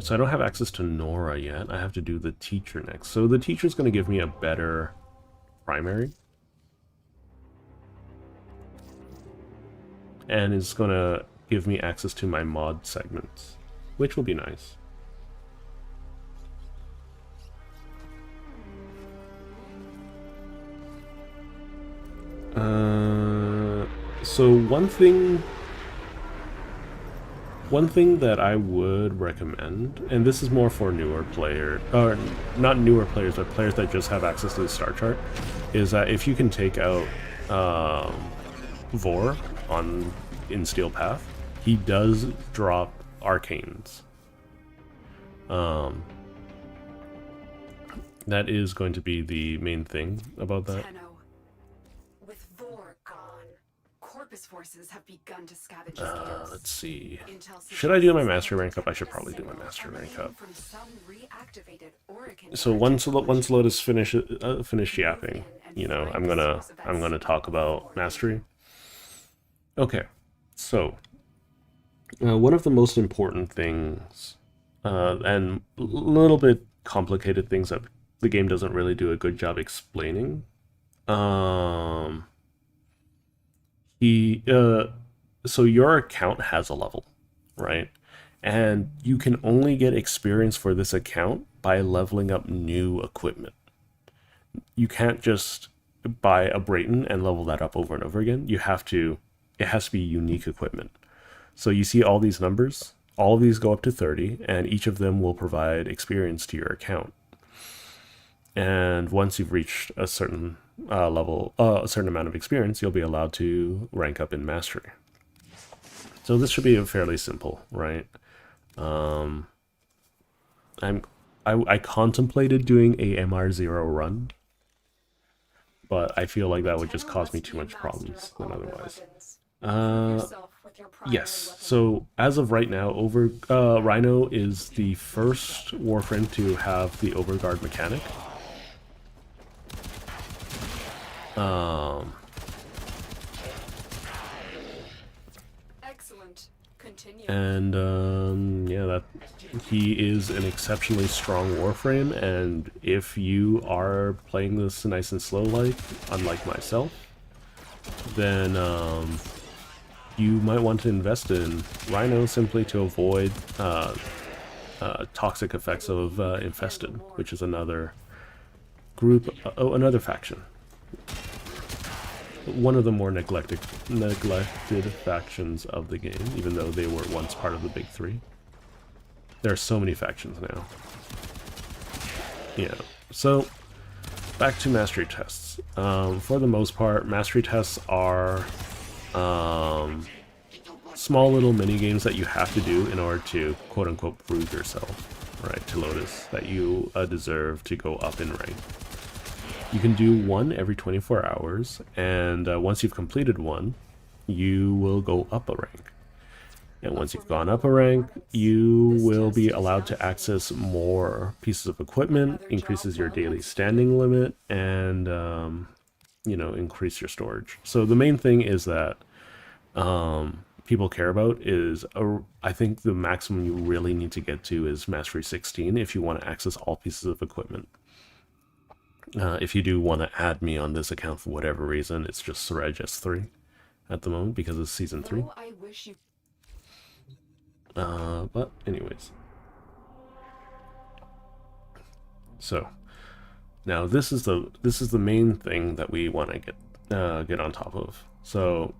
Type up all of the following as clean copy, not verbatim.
So I don't have access to Nora yet. I have to do the teacher next. So the teacher's going to give me a better primary. And is going to give me access to my mod segments, which will be nice. So one thing that I would recommend, and this is more for newer players, or not newer players, but players that just have access to the star chart, is that if you can take out Vor in Steel Path, he does drop arcanes. That is going to be the main thing about that. With Vor gone, Corpus forces have begun to scavenge Let's see. Should I do my mastery rank up? I should probably do my mastery rank up. So once Lotus finish yapping, you know, I'm gonna talk about mastery. Okay, so one of the most important things, and a little bit complicated things that the game doesn't really do a good job explaining. So your account has a level, right? And you can only get experience for this account by leveling up new equipment. You can't just buy a Brayton and level that up over and over again. It has to be unique equipment. So you see all these numbers, all of these go up to 30, and each of them will provide experience to your account. And once you've reached a certain level, a certain amount of experience, you'll be allowed to rank up in mastery. So this should be fairly simple, right? I contemplated doing a MR0 run, but I feel like that would just cause me too much problems than otherwise. Yes. So as of right now, Rhino is the first Warframe to have the overguard mechanic. Excellent. Continue. And yeah, that he is an exceptionally strong Warframe, and if you are playing this nice and slow like, unlike myself, then you might want to invest in Rhino simply to avoid toxic effects of Infested, which is another group, another faction. One of the more neglected factions of the game, even though they were once part of the big three. There are so many factions now. Yeah, so back to mastery tests. For the most part, mastery tests are small little mini games that you have to do in order to quote-unquote prove yourself, right, to Lotus, that you deserve to go up in rank. You can do one every 24 hours, and once you've completed one, you will go up a rank. And once you've gone up a rank, you will be allowed to access more pieces of equipment, increases your daily standing limit, and, you know, increase your storage. So the main thing is that people care about is, I think the maximum you really need to get to is Mastery 16 if you want to access all pieces of equipment. If you do want to add me on this account for whatever reason, it's just Suraj S3 at the moment because it's season 3. But anyways. So now this is the main thing that we want to get on top of. So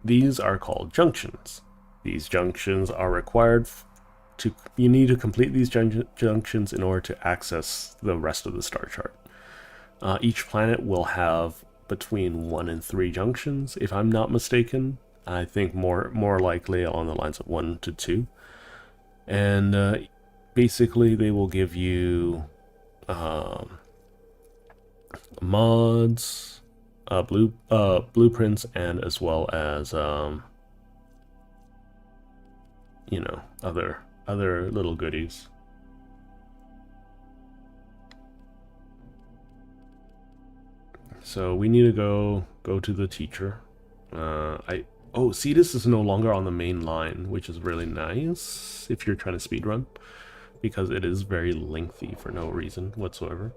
these are called junctions. These junctions are required you need to complete these junctions in order to access the rest of the star chart. Each planet will have between 1 and 3 junctions, if I'm not mistaken. I think more likely along the lines of 1 to 2. And basically they will give you mods, blueprints, and as well as you know, other little goodies. So we need to go to the teacher. Oh, Cetus is no longer on the main line, which is really nice if you're trying to speedrun, because it is very lengthy for no reason whatsoever.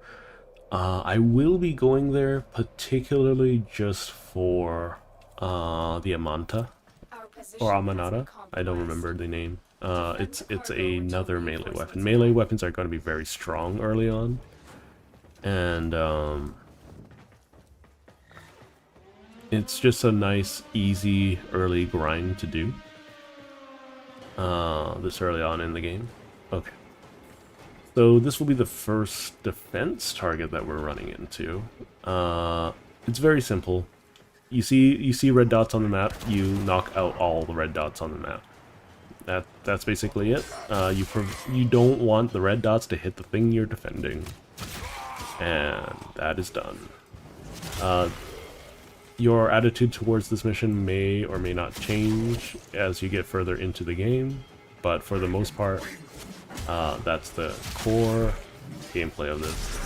I will be going there particularly just for the Amanta Our or position has been Amanata. I don't compromised. remember the name. Defend It's the it's cargo until another melee weapon. reinforcements Melee arrive. weapons are going to be very strong early on, and it's just a nice, easy early grind to do. This early on in the game. Okay. So this will be the first defense target that we're running into. It's very simple. You see red dots on the map, you knock out all the red dots on the map. That's basically it. You don't want the red dots to hit the thing you're defending. And that is done. Your attitude towards this mission may or may not change as you get further into the game, but for the most part, that's the core gameplay of this.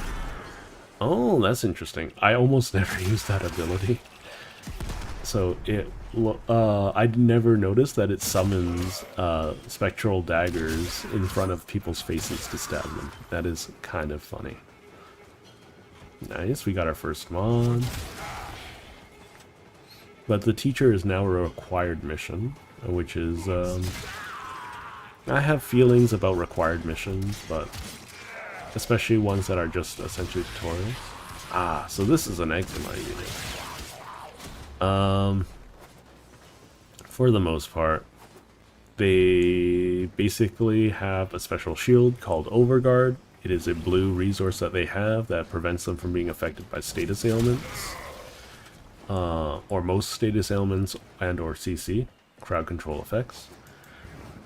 Oh, that's interesting. I almost never used that ability. So I'd never noticed that it summons spectral daggers in front of people's faces to stab them. That is kind of funny. Nice, we got our first mod. But the teacher is now a required mission, which is, I have feelings about required missions, but especially ones that are just essentially tutorials. Ah, so this is an eczema unit. For the most part, they basically have a special shield called Overguard. It is a blue resource that they have that prevents them from being affected by status ailments. Or most status ailments and or CC, crowd control effects.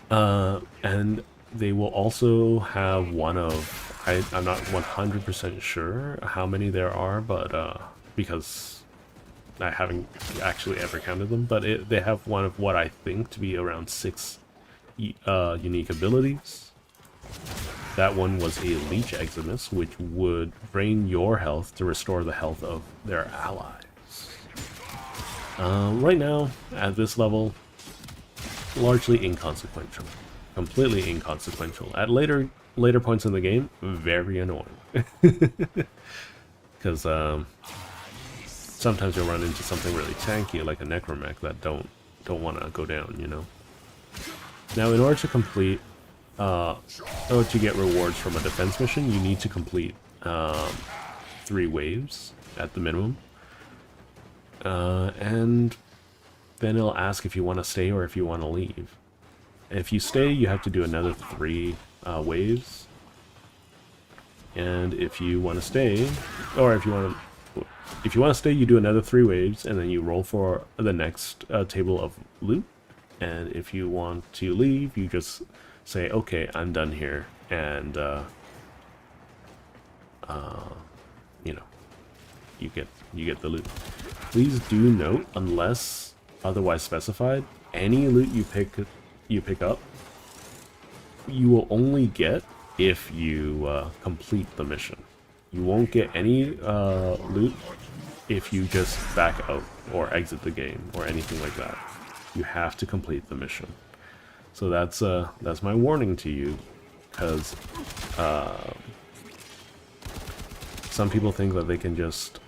And they will also have one of, I'm not 100% sure how many there are, but because I haven't actually ever counted them, but they have one of what I think to be around 6 unique abilities. That one was a Leech Eximus, which would drain your health to restore the health of their allies. Right now, at this level, largely inconsequential. Completely inconsequential. At later points in the game, very annoying. Because sometimes you'll run into something really tanky, like a Necromech, that don't want to go down, you know? Now, in order to complete, or to get rewards from a defense mission, you need to complete 3 waves at the minimum. And then it'll ask if you want to stay or if you want to leave. If you stay, you have to do another 3 waves. And if you want to stay, or if you want to stay, you do another 3 waves, and then you roll for the next table of loot. And if you want to leave, you just say, "Okay, I'm done here," and you know, you get the loot. Please do note, unless otherwise specified, any loot you pick up, you will only get if you complete the mission. You won't get any loot if you just back out or exit the game or anything like that. You have to complete the mission. So that's my warning to you, because some people think that they can just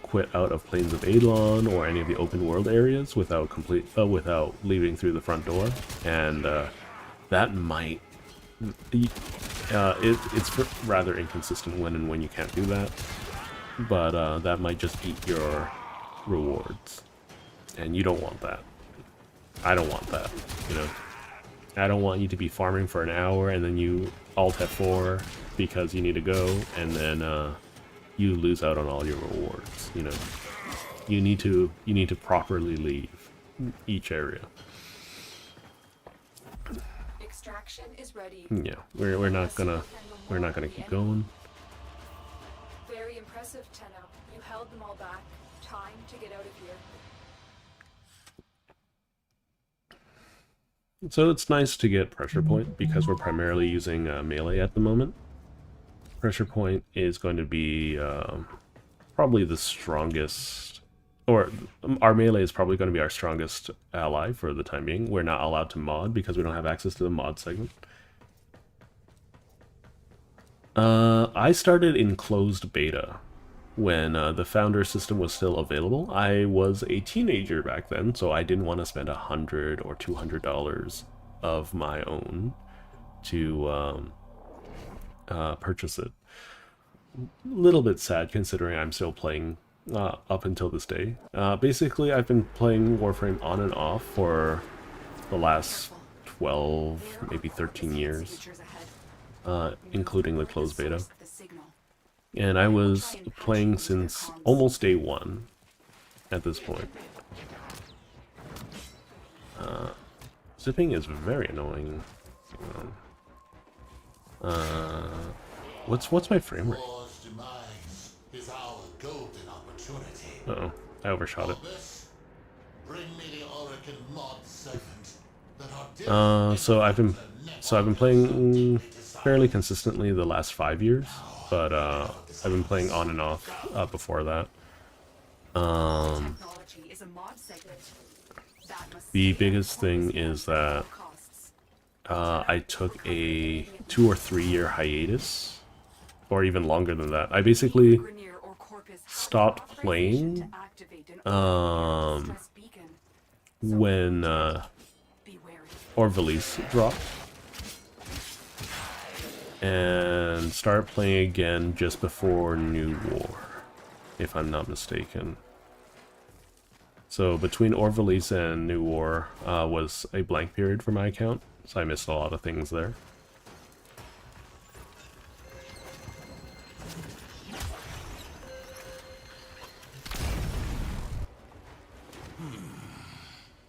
quit out of Plains of Adlon or any of the open world areas without without leaving through the front door, and that might it's rather inconsistent when you can't do that, but that might just eat your rewards, and you don't want that. I don't want that, you know. I don't want you to be farming for an hour and then you alt F4 because you need to go, and then you lose out on all your rewards, you know. You need to properly leave each area. Extraction is ready. Yeah, we're not gonna keep going. Very impressive, Tenno. You held them all back. Time to get out of here. So it's nice to get Pressure Point because we're primarily using melee at the moment. Pressure Point is going to be probably the strongest, or our melee is probably going to be our strongest ally for the time being. We're not allowed to mod because we don't have access to the mod segment. I started in closed beta when the founder system was still available. I was a teenager back then, so I didn't want to spend $100 or $200 of my own to purchase it. A little bit sad considering I'm still playing up until this day. Basically, I've been playing Warframe on and off for the last 12, maybe 13 years, including the closed beta. And I was playing since almost day one at this point. Zipping is very annoying. What's my frame rate? Uh-oh, I overshot it. So I've been playing fairly consistently the last 5 years, but I've been playing on and off before that. The biggest thing is that I took a 2 or 3 year hiatus, or even longer than that. I basically stopped playing when Orville's dropped, and started playing again just before New War, if I'm not mistaken. So between Orville's and New War was a blank period for my account, so I missed a lot of things there.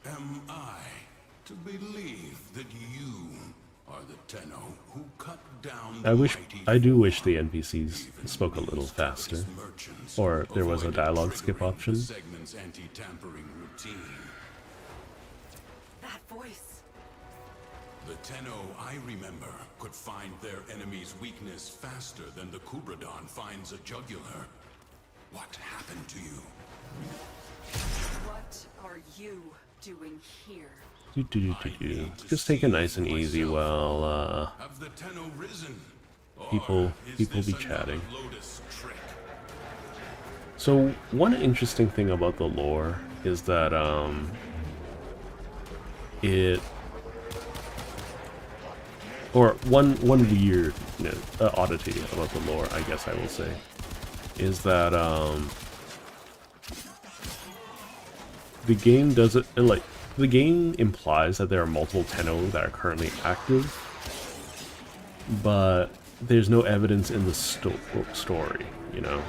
Am I to believe that you are the Tenno who cut down I do wish the NPCs spoke a little faster, or there was a dialogue skip option. That voice. The Tenno I remember could find their enemy's weakness faster than the Kubradon finds a jugular. What happened to you? What are you doing here? Just take it nice and easy while Have the Tenno risen? people be chatting. So one interesting thing about the lore is that one weird oddity about the lore, I guess I will say, is that the game doesn't the game implies that there are multiple Tenno that are currently active, but there's no evidence in the story, you know?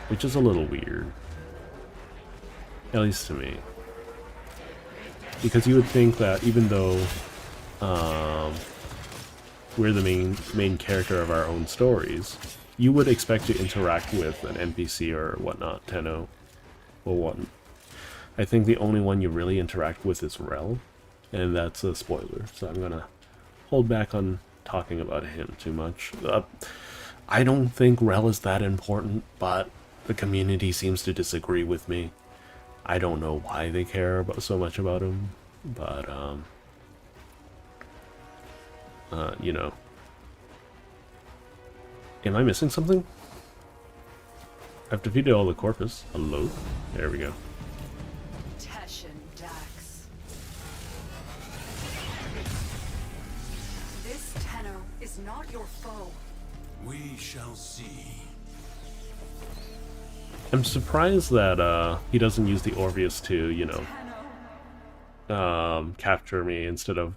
Which is a little weird. At least to me. Because you would think that even though we're the main character of our own stories, you would expect to interact with an NPC or whatnot, Tenno, or what. I think the only one you really interact with is Rel, and that's a spoiler, so I'm gonna hold back on talking about him too much. I don't think Rel is that important, but the community seems to disagree with me. I don't know why they care so much about him, but you know. Am I missing something? I've defeated all the Corpus. Hello? There we go. This Tenno is not your foe. We shall see. I'm surprised that he doesn't use the Orpheus to, you know, capture me instead of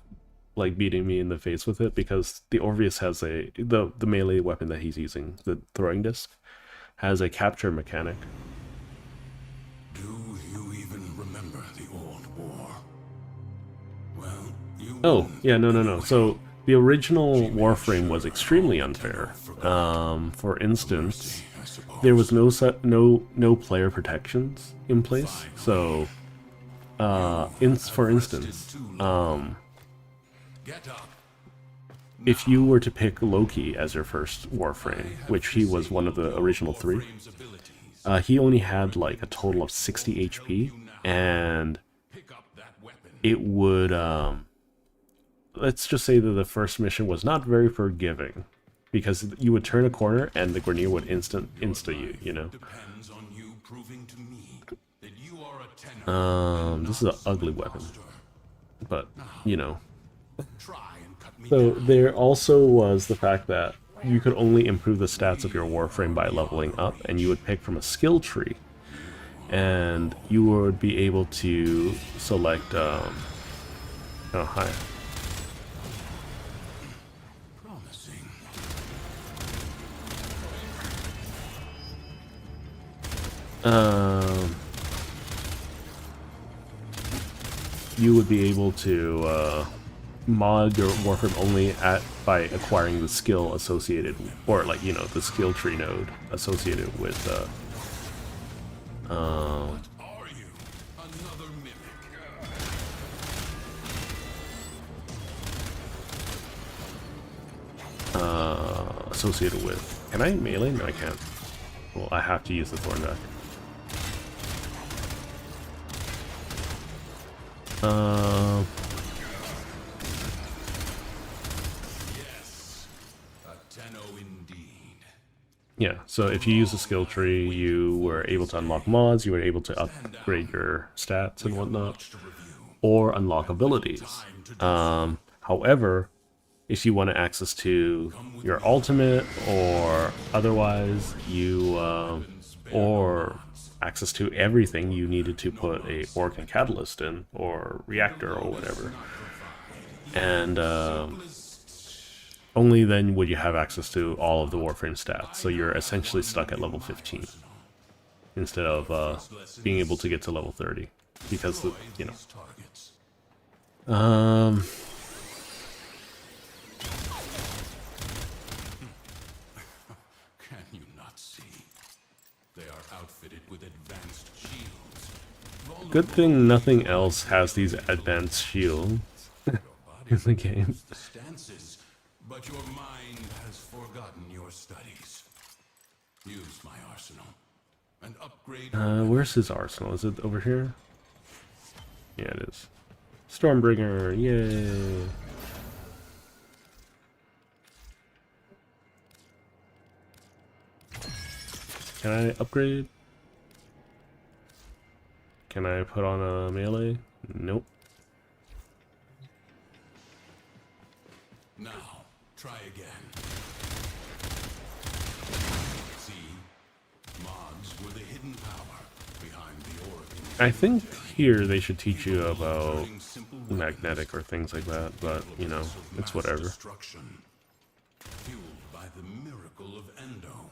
like beating me in the face with it, because the Orpheus has the melee weapon that he's using, the throwing disc, has a capture mechanic. Do you even remember the old war? Well, you yeah, no. So the original Warframe was extremely unfair. For instance, there was no player protections in place. So, for instance, if you were to pick Loki as your first Warframe, which he was one of the original 3, He only had like a total of 60 HP, and Pick up that weapon. it would, let's just say that the first mission was not very forgiving, because you would turn a corner and the Grineer would insta you, you know? Depends on you proving to me that you are a tenor. This is an ugly weapon, but, you know. Try and cut me So down. there also was the fact that you could only improve the stats of your Warframe by leveling up, and you would pick from a skill tree, and you would be able to select, oh, hi. Promising. You would be able to mod your Warframe only by acquiring the skill associated, or like, you know, the skill tree node associated with What are you? Another mimic. associated with. Can I melee? No, I can't. Well, I have to use the Thornback. Yes. A tenno indeed. Yeah, so if you use the skill tree, you were able to unlock mods, you were able to upgrade your stats and whatnot, To review. or unlock abilities. However, if you want access to your ultimate or otherwise, or access to everything, you needed to put a Orc Catalyst in, or Reactor, or whatever. And only then would you have access to all of the Warframe stats, so you're essentially stuck at level 15, instead of being able to get to level 30, because, you know. These targets. Can you not see? They are outfitted with advanced shields. Good thing nothing else has these advanced shields in the game. Stances, but your mind has forgotten your studies. Use my arsenal and upgrade. Where's his arsenal? Is it over here? Yeah, it is. Stormbringer, yay! Can I upgrade? Can I put on a melee? Nope. Now, try again. See, mods were the hidden power behind the origin. I think here they should teach you about Building simple magnetic or things like that, but, you know, it's whatever. destruction, fueled by the miracle of Endo.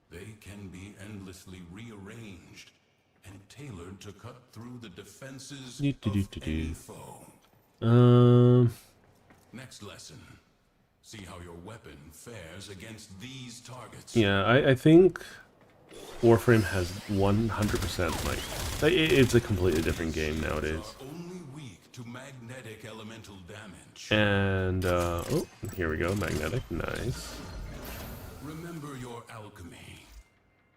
They can be endlessly rearranged and tailored to cut through the defenses of any foe. Next lesson. See how your weapon fares against these targets. Yeah, I think Warframe has 100%, like, it's a completely different game nowadays. Only weak to magnetic elemental damage. And, oh, here we go, magnetic, nice. Remember your alchemy.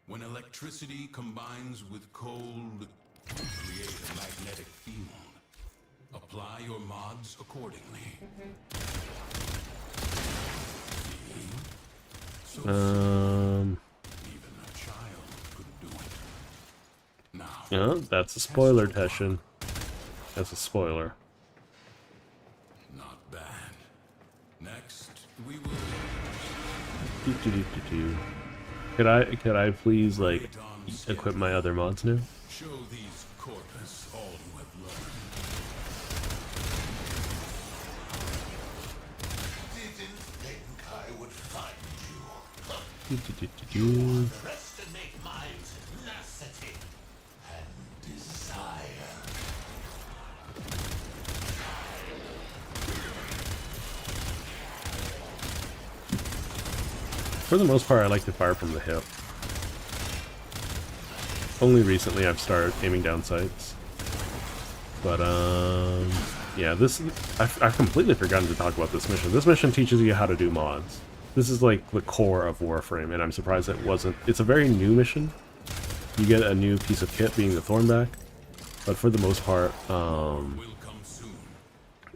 When electricity combines with cold, you create a magnetic field. Apply your mods accordingly. See? So even a child could do it. Now, Yeah, that's a spoiler, Teshin. That's a spoiler. not bad. Next, we will Do. Could I please, like, equip my other mods now? show these corpus all you have learned. Didn't think I would find you. Do. Underestimate my tenacity and desire. For the most part, I like to fire from the hip. Only recently I've started aiming down sights. But, yeah, I've completely forgotten to talk about this mission. This mission teaches you how to do mods. This is like the core of Warframe, and I'm surprised it wasn't. It's a very new mission, You get a new piece of kit being the Thornback, but for the most part,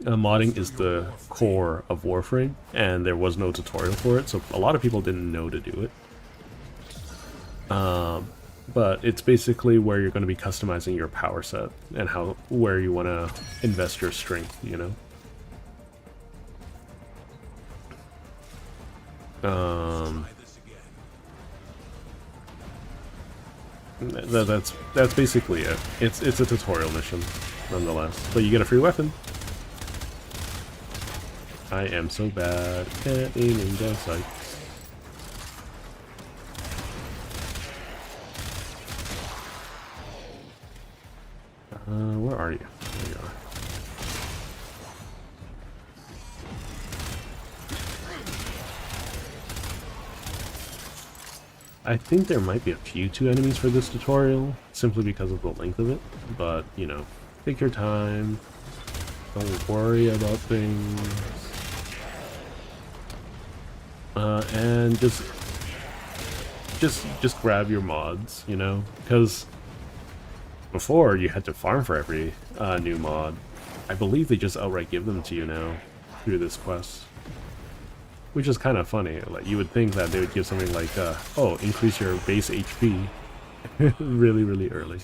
modding is the core of Warframe, and there was no tutorial for it, so a lot of people didn't know to do it. But it's basically where you're going to be customizing your power set and where you want to invest your strength, you know? That's basically it. It's a tutorial mission, nonetheless. But you get a free weapon. I am so bad at aiming down sights. Where are you? There you are. I think there might be a few 2 enemies for this tutorial, simply because of the length of it, but, you know, take your time, don't worry about things, and just grab your mods, you know, because before you had to farm for every new mod. I believe they just outright give them to you now through this quest. Which is kind of funny. Like, you would think that they would give something like, oh, increase your base HP really, really early.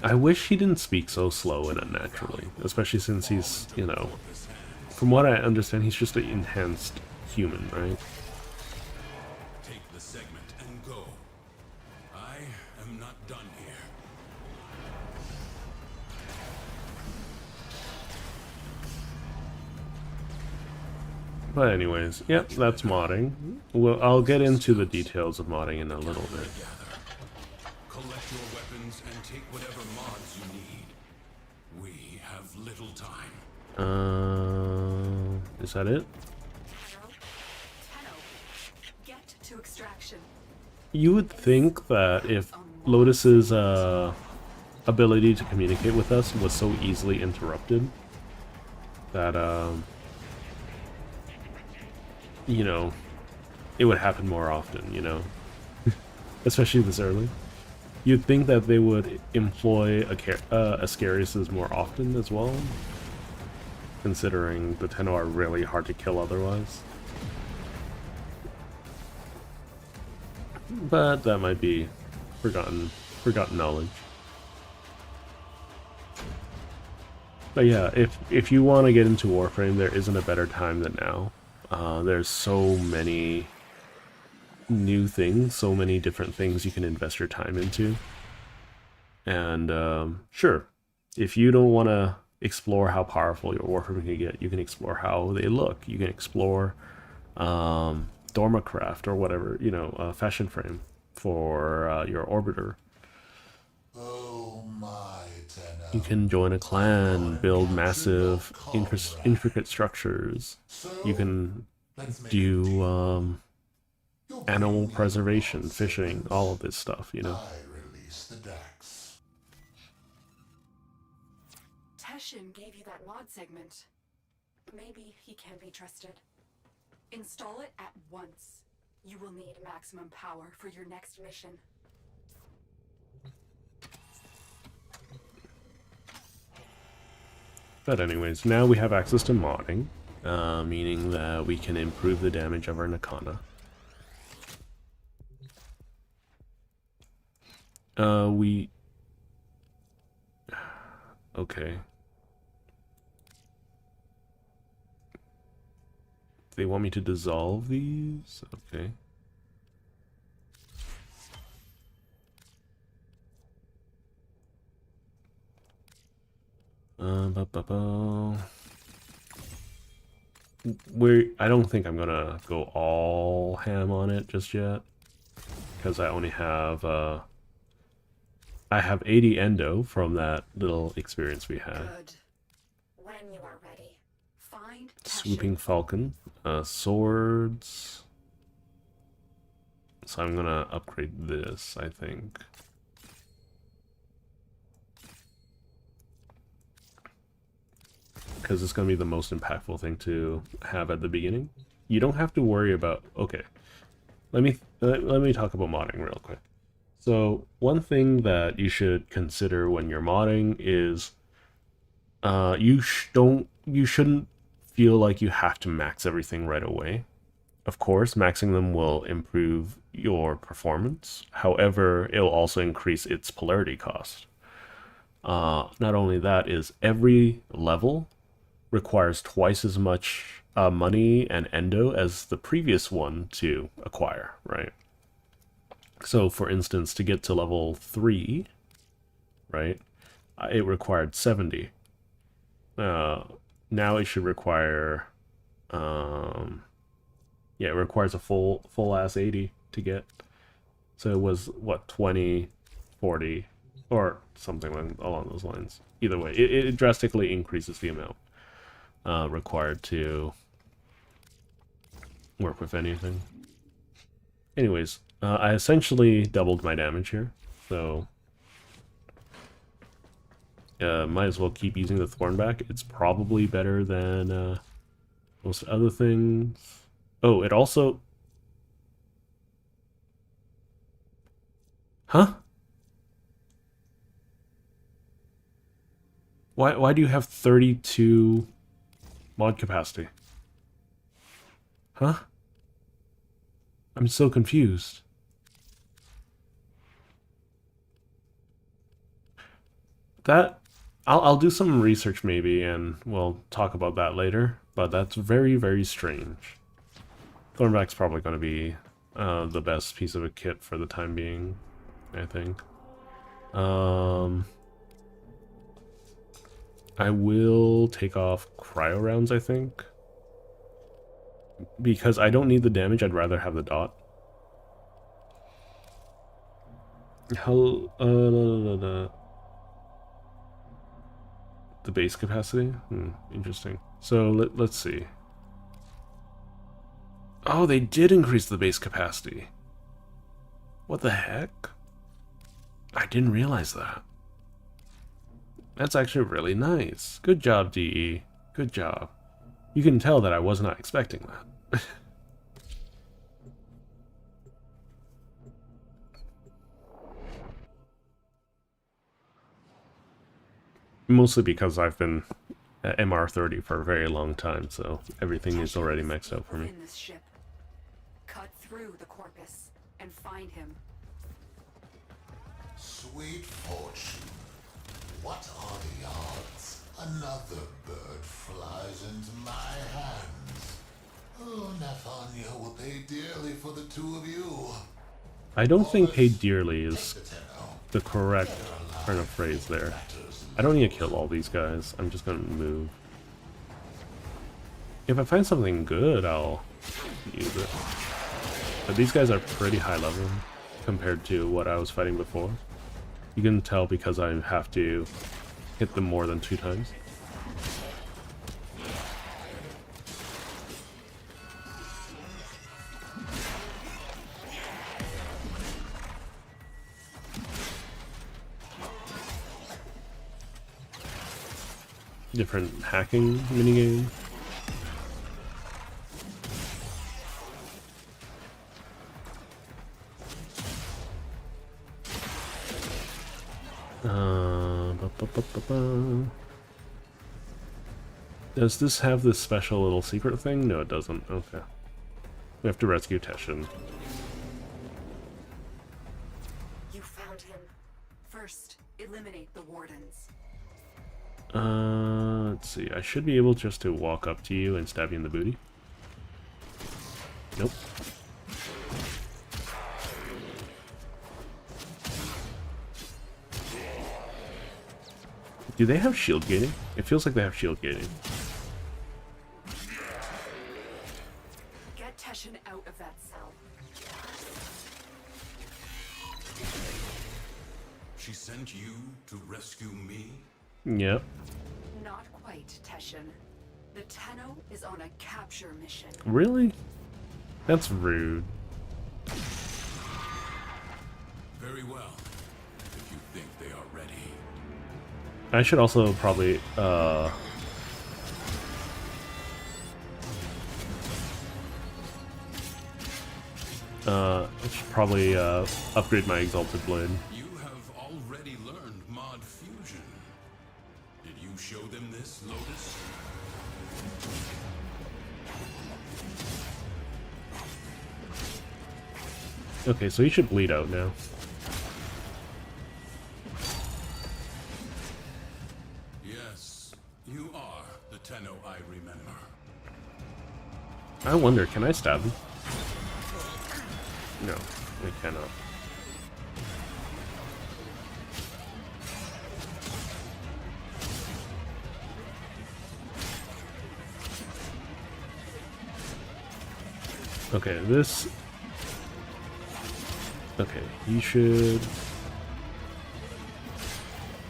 I wish he didn't speak so slow and unnaturally, especially since he's, you know, from what I understand, he's just an enhanced human, right? Take the segment and go. I am not done here. But anyways, yep, that's modding. Well, I'll get into the details of modding in a little bit. Collect your weapons and take whatever mods you need. We have little time. Is that it? Get to extraction. You would think that if Lotus's ability to communicate with us was so easily interrupted, that you know, it would happen more often, you know, especially this early. You'd think that they would employ Ascarius more often as well, considering the Tenno are really hard to kill otherwise. But that might be forgotten knowledge. But yeah, if you want to get into Warframe, there isn't a better time than now. There's so many new things, so many different things you can invest your time into. And sure, if you don't want to explore how powerful your Warframe can get, you can explore how they look. You can explore Dormacraft or whatever, you know, fashion frame for your Orbiter. Oh my Tenno. You can join a clan, build massive, intricate structures. You can do animal preservation, fishing, all of this stuff, you know. I release the Dax. Teshin gave you that mod segment. Maybe he can be trusted. Install it at once. You will need maximum power for your next mission. But anyways, now we have access to modding, meaning that we can improve the damage of our Nakana. Okay. They want me to dissolve these? Okay. I don't think I'm gonna go all ham on it just yet, because I only have I have 80 endo from that little experience we had. Good. When you are ready, find Swooping Falcon, swords. So I'm gonna upgrade this, I think. Because it's going to be the most impactful thing to have at the beginning. You don't have to worry about... Okay, let me talk about modding real quick. So one thing that you should consider when you're modding is you shouldn't feel like you have to max everything right away. Of course, maxing them will improve your performance. However, it will also increase its polarity cost. Not only that, is every level requires twice as much money and endo as the previous one to acquire, right? So, for instance, to get to level 3, right, it required 70. Now it should require, yeah, it requires a full ass 80 to get. So it was, what, 20, 40, or something along those lines. Either way, it drastically increases the amount required to work with anything. Anyways, I essentially doubled my damage here, so might as well keep using the Thornback. It's probably better than most other things. Oh, it also... Huh? Why do you have 32 mod capacity? Huh? I'm so confused. That... I'll do some research maybe, and we'll talk about that later. But that's very, very strange. Thornback's probably going to be the best piece of a kit for the time being, I think. I will take off cryo rounds, I think. Because I don't need the damage, I'd rather have the dot. How... the base capacity? Interesting. So let's see. Oh, they did increase the base capacity. What the heck? I didn't realize that. That's actually really nice. Good job, DE. Good job. You can tell that I was not expecting that. Mostly because I've been at MR30 for a very long time, so everything is already maxed out for me. In this ship. Cut through the corpus and find him. Sweet fortune. What are the odds? Another bird flies into my hands. Oh, Nathania will pay dearly for the two of you. I don't think paid dearly is the correct turn of phrase there. I don't need to kill all these guys. I'm just gonna move. If I find something good, I'll use it. But these guys are pretty high level compared to what I was fighting before. You can tell because I have to hit them more than 2 times. Different hacking minigame. Does this have this special little secret thing? No, it doesn't. Okay. We have to rescue Teshin. You found him. First, eliminate the wardens. Let's see. I should be able just to walk up to you and stab you in the booty. Nope. Do they have shield gating? It feels like they have shield gating. Get Teshin out of that cell. She sent you to rescue me? Yep. Not quite, Teshin. The Tenno is on a capture mission. Really? That's rude. Very well, if you think they are ready. I should also probably, I should probably upgrade my Exalted Blade. You have already learned Mod Fusion. Did you show them this, Lotus? Okay, so he should bleed out now. Yes, you are the Tenno I remember. I wonder, can I stab him? No, I cannot. Okay, this... Okay, he should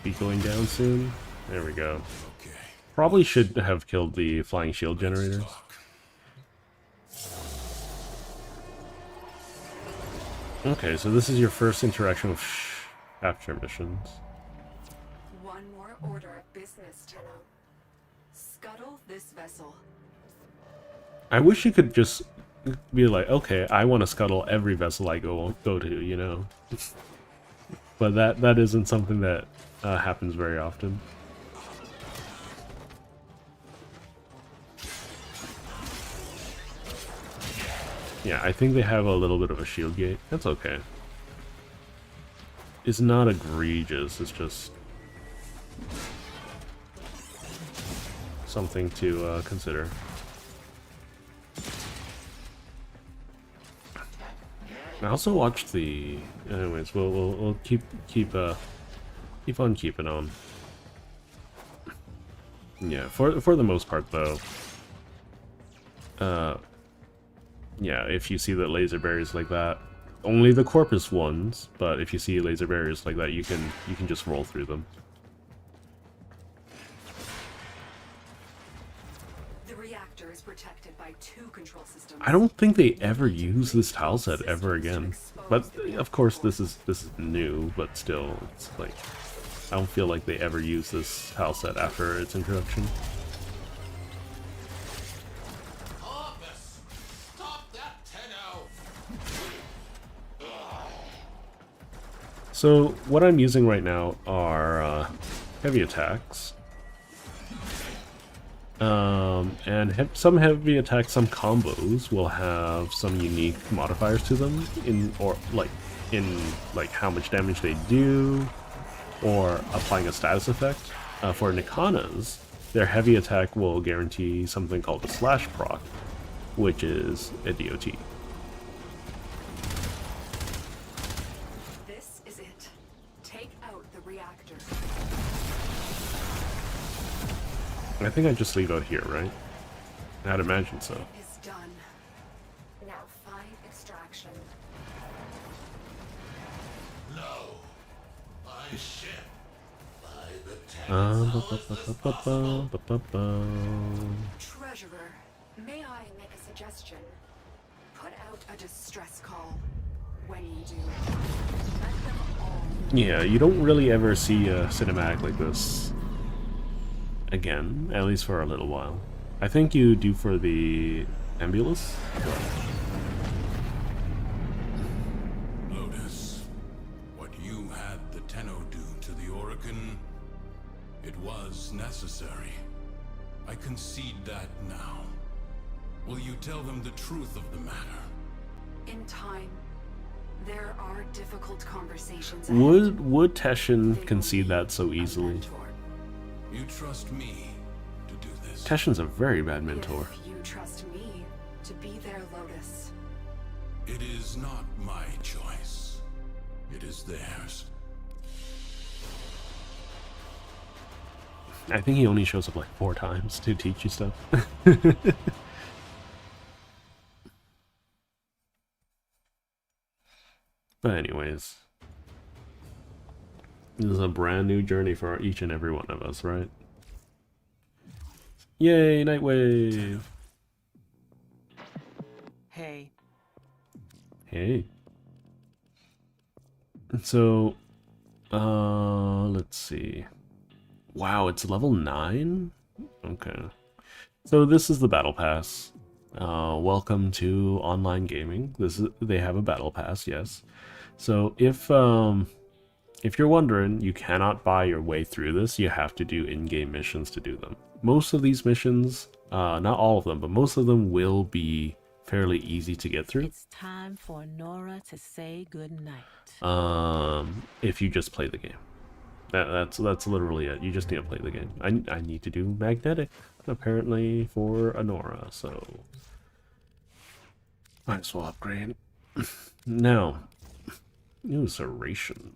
be going down soon. There we go. Okay. Probably should have killed the flying shield generators. Talk. Okay, so this is your first interaction with capture missions. One more order of business, Tenno. Scuttle this vessel. I wish you could just be like, okay, I want to scuttle every vessel I go to, you know. But that isn't something that happens very often. Yeah, I think they have a little bit of a shield gate. That's okay. It's not egregious, it's just something to consider. I also watched the... Anyways, we'll keep on keeping on. Yeah, for the most part though. Yeah, if you see the laser barriers like that, only the Corpus ones, but if you see laser barriers like that, you can just roll through them. The reactor is protected by 2 control systems. I don't think they ever use this tile set ever again. But of course this is new, but still, it's like I don't feel like they ever use this tile set after its introduction. Corpus! Stop that, Tenno! So what I'm using right now are heavy attacks. And some heavy attacks, some combos will have some unique modifiers to them in how much damage they do, or applying a status effect. For Nikanas, their heavy attack will guarantee something called a slash proc, which is a DOT. This is it. Take out the reactor. I think I just leave out here, right? I'd imagine so. Is done. Now find extraction. No! My ship! By the Tenno's Treasurer, may I make a suggestion? Put out a distress call. When you do, let them all... Yeah, you don't really ever see a cinematic like this again, at least for a little while. I think you do for the Ambulance. Lotus, what you had the Tenno do to the Orokin, it was necessary. I concede that now. Will you tell them the truth of the matter? In time, there are difficult conversations. Would Teshin concede that so easily? You trust me to do this. Teshin's a very bad mentor. If you trust me to be their Lotus. It is not my choice. It is theirs. I think he only shows up like 4 times to teach you stuff. But anyways, this is a brand new journey for each and every one of us, right? Yay, Nightwave! Hey. Hey. So, let's see. Wow, it's level 9? Okay. So this is the battle pass. Welcome to online gaming. They have a battle pass, yes. So if you're wondering, you cannot buy your way through this. You have to do in-game missions to do them. Most of these missions, not all of them, but most of them will be fairly easy to get through. It's time for Nora to say goodnight. If you just play the game. That's literally it. You just need to play the game. I need to do magnetic, apparently, for Anora, so might as well upgrade. Now, new Zeration.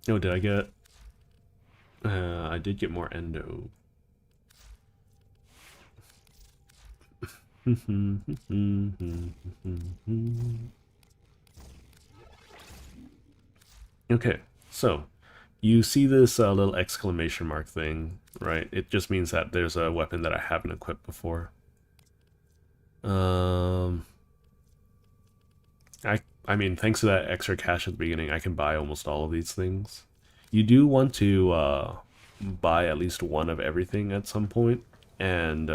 Oh, did I get? I did get more endo. Okay, so you see this little exclamation mark thing, right? It just means that there's a weapon that I haven't equipped before. I mean, thanks to that extra cash at the beginning, I can buy almost all of these things. You do want to buy at least one of everything at some point, and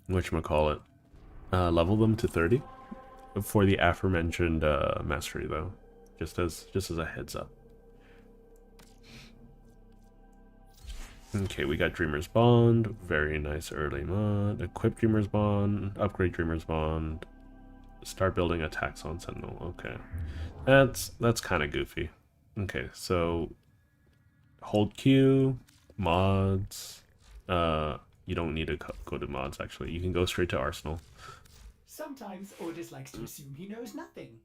whatchamacallit, level them to 30 for the aforementioned mastery, though, just as a heads up. Okay, we got Dreamer's Bond, very nice early mod. Equip Dreamer's Bond, upgrade Dreamer's Bond, start building attacks on Sentinel. Okay, that's kind of goofy. Okay, so hold Q, mods. You don't need to go to mods, actually. You can go straight to Arsenal. Sometimes Ordis likes to assume he knows nothing.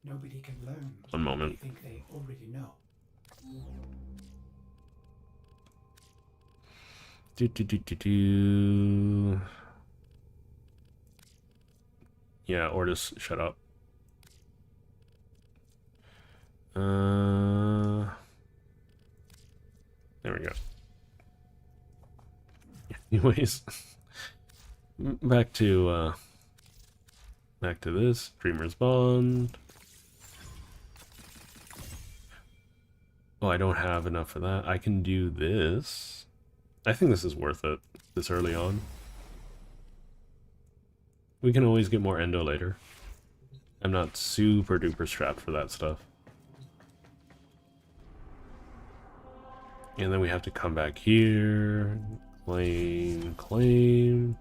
Nobody can learn. One moment. They think they already know. Yeah, Ordis, shut up. There we go. Anyways, back to this Dreamer's Bond. Oh, I don't have enough for that. I can do this. I think this is worth it this early on. We can always get more endo later. I'm not super duper strapped for that stuff. And then we have to come back here, claim.